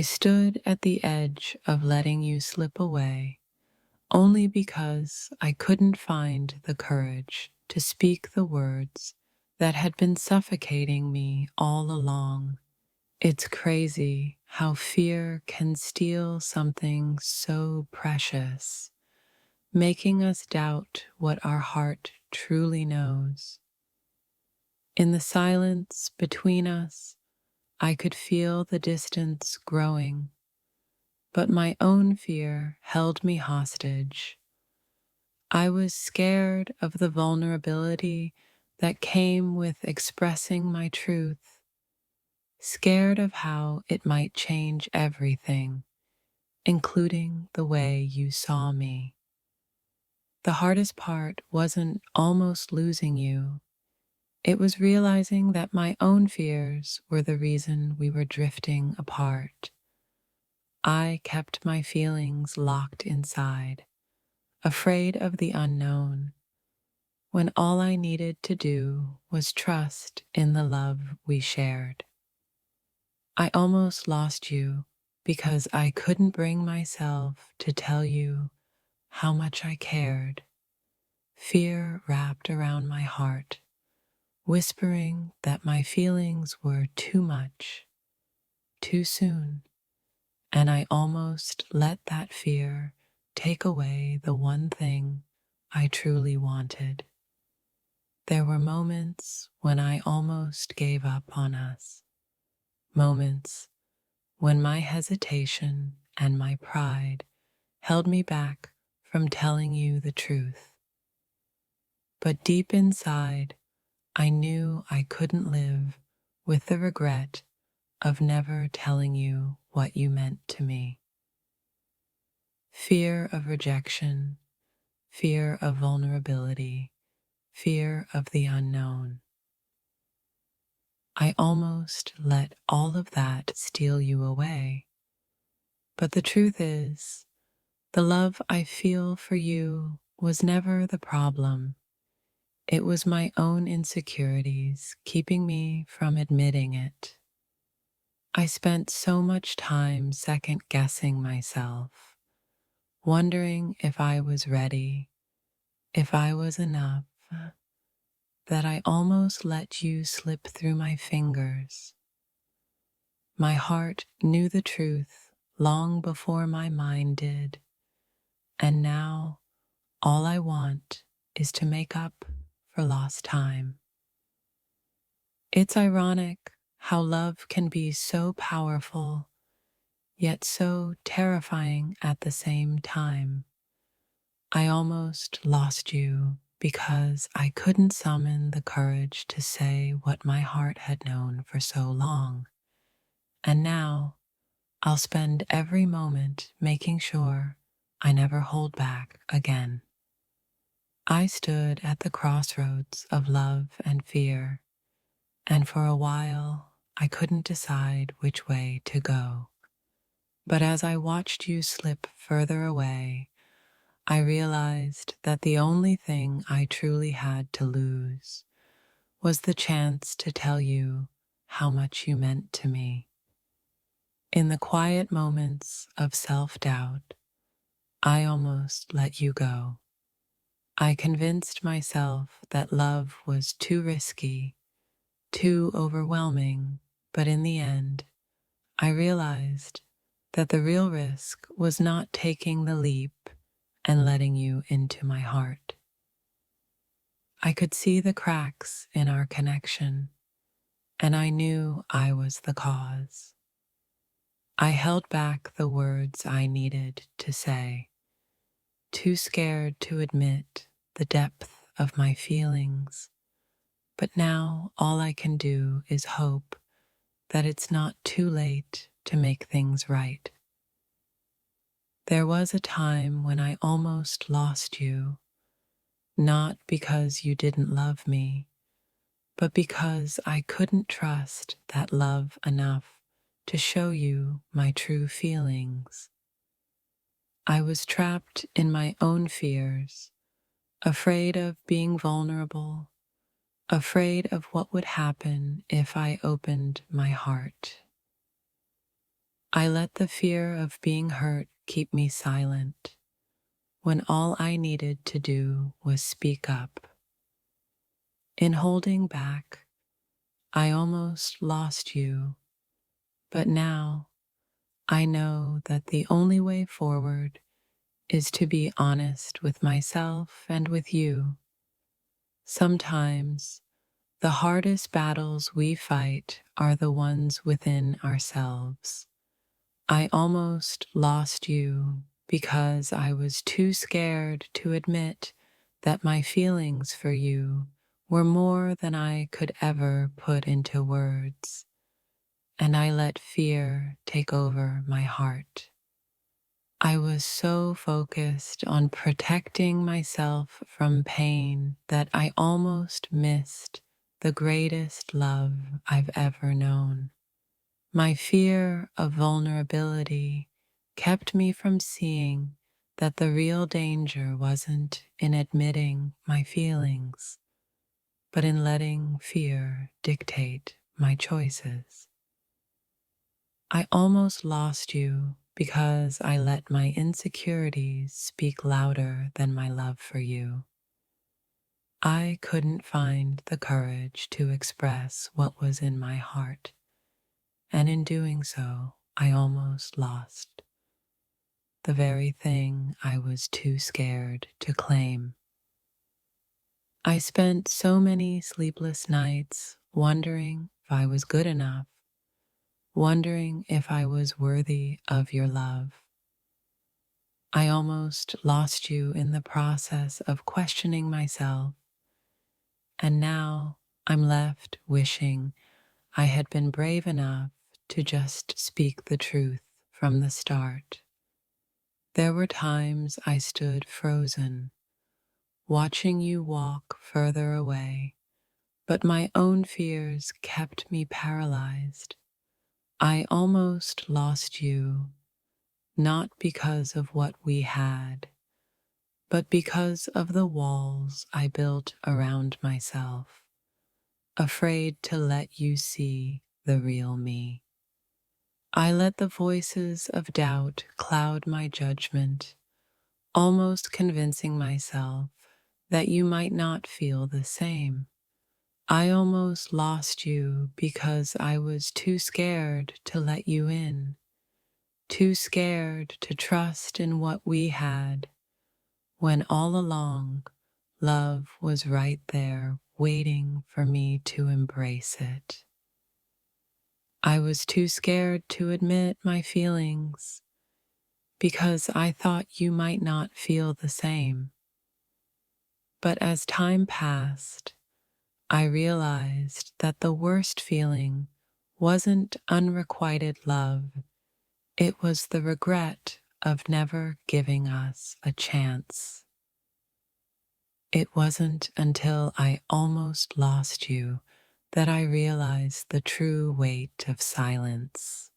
I stood at the edge of letting you slip away only because I couldn't find the courage to speak the words that had been suffocating me all along. It's crazy how fear can steal something so precious, making us doubt what our heart truly knows. In the silence between us, I could feel the distance growing, but my own fear held me hostage. I was scared of the vulnerability that came with expressing my truth, scared of how it might change everything, including the way you saw me. The hardest part wasn't almost losing you. It was realizing that my own fears were the reason we were drifting apart. I kept my feelings locked inside, afraid of the unknown, when all I needed to do was trust in the love we shared. I almost lost you because I couldn't bring myself to tell you how much I cared. Fear wrapped around my heart, whispering that my feelings were too much, too soon, and I almost let that fear take away the one thing I truly wanted. There were moments when I almost gave up on us, moments when my hesitation and my pride held me back from telling you the truth. But deep inside, I knew I couldn't live with the regret of never telling you what you meant to me. Fear of rejection, fear of vulnerability, fear of the unknown. I almost let all of that steal you away. But the truth is, the love I feel for you was never the problem. It was my own insecurities keeping me from admitting it. I spent so much time second-guessing myself, wondering if I was ready, if I was enough, that I almost let you slip through my fingers. My heart knew the truth long before my mind did, and now all I want is to make up for lost time. It's ironic how love can be so powerful, yet so terrifying at the same time. I almost lost you because I couldn't summon the courage to say what my heart had known for so long. And now I'll spend every moment making sure I never hold back again. I stood at the crossroads of love and fear, and for a while I couldn't decide which way to go. But as I watched you slip further away, I realized that the only thing I truly had to lose was the chance to tell you how much you meant to me. In the quiet moments of self-doubt, I almost let you go. I convinced myself that love was too risky, too overwhelming, but in the end, I realized that the real risk was not taking the leap and letting you into my heart. I could see the cracks in our connection, and I knew I was the cause. I held back the words I needed to say, too scared to admit the depth of my feelings. But now all I can do is hope that it's not too late to make things right. There was a time when I almost lost you, not because you didn't love me, but because I couldn't trust that love enough to show you my true feelings. I was trapped in my own fears, afraid of being vulnerable, afraid of what would happen if I opened my heart. I let the fear of being hurt keep me silent when all I needed to do was speak up. In holding back, I almost lost you, but now I know that the only way forward is to be honest with myself and with you. Sometimes the hardest battles we fight are the ones within ourselves. I almost lost you because I was too scared to admit that my feelings for you were more than I could ever put into words, and I let fear take over my heart. I was so focused on protecting myself from pain that I almost missed the greatest love I've ever known. My fear of vulnerability kept me from seeing that the real danger wasn't in admitting my feelings, but in letting fear dictate my choices. I almost lost you because I let my insecurities speak louder than my love for you. I couldn't find the courage to express what was in my heart, and in doing so, I almost lost the very thing I was too scared to claim. I spent so many sleepless nights wondering if I was good enough, wondering if I was worthy of your love. I almost lost you in the process of questioning myself, and now I'm left wishing I had been brave enough to just speak the truth from the start. There were times I stood frozen, watching you walk further away, but my own fears kept me paralyzed. I almost lost you, not because of what we had, but because of the walls I built around myself, afraid to let you see the real me. I let the voices of doubt cloud my judgment, almost convincing myself that you might not feel the same. I almost lost you because I was too scared to let you in, too scared to trust in what we had, when all along love was right there waiting for me to embrace it. I was too scared to admit my feelings because I thought you might not feel the same. But as time passed, I realized that the worst feeling wasn't unrequited love, it was the regret of never giving us a chance. It wasn't until I almost lost you that I realized the true weight of silence.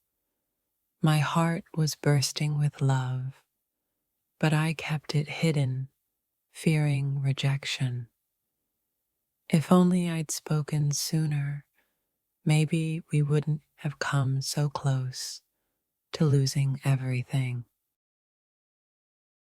My heart was bursting with love, but I kept it hidden, fearing rejection. If only I'd spoken sooner, maybe we wouldn't have come so close to losing everything.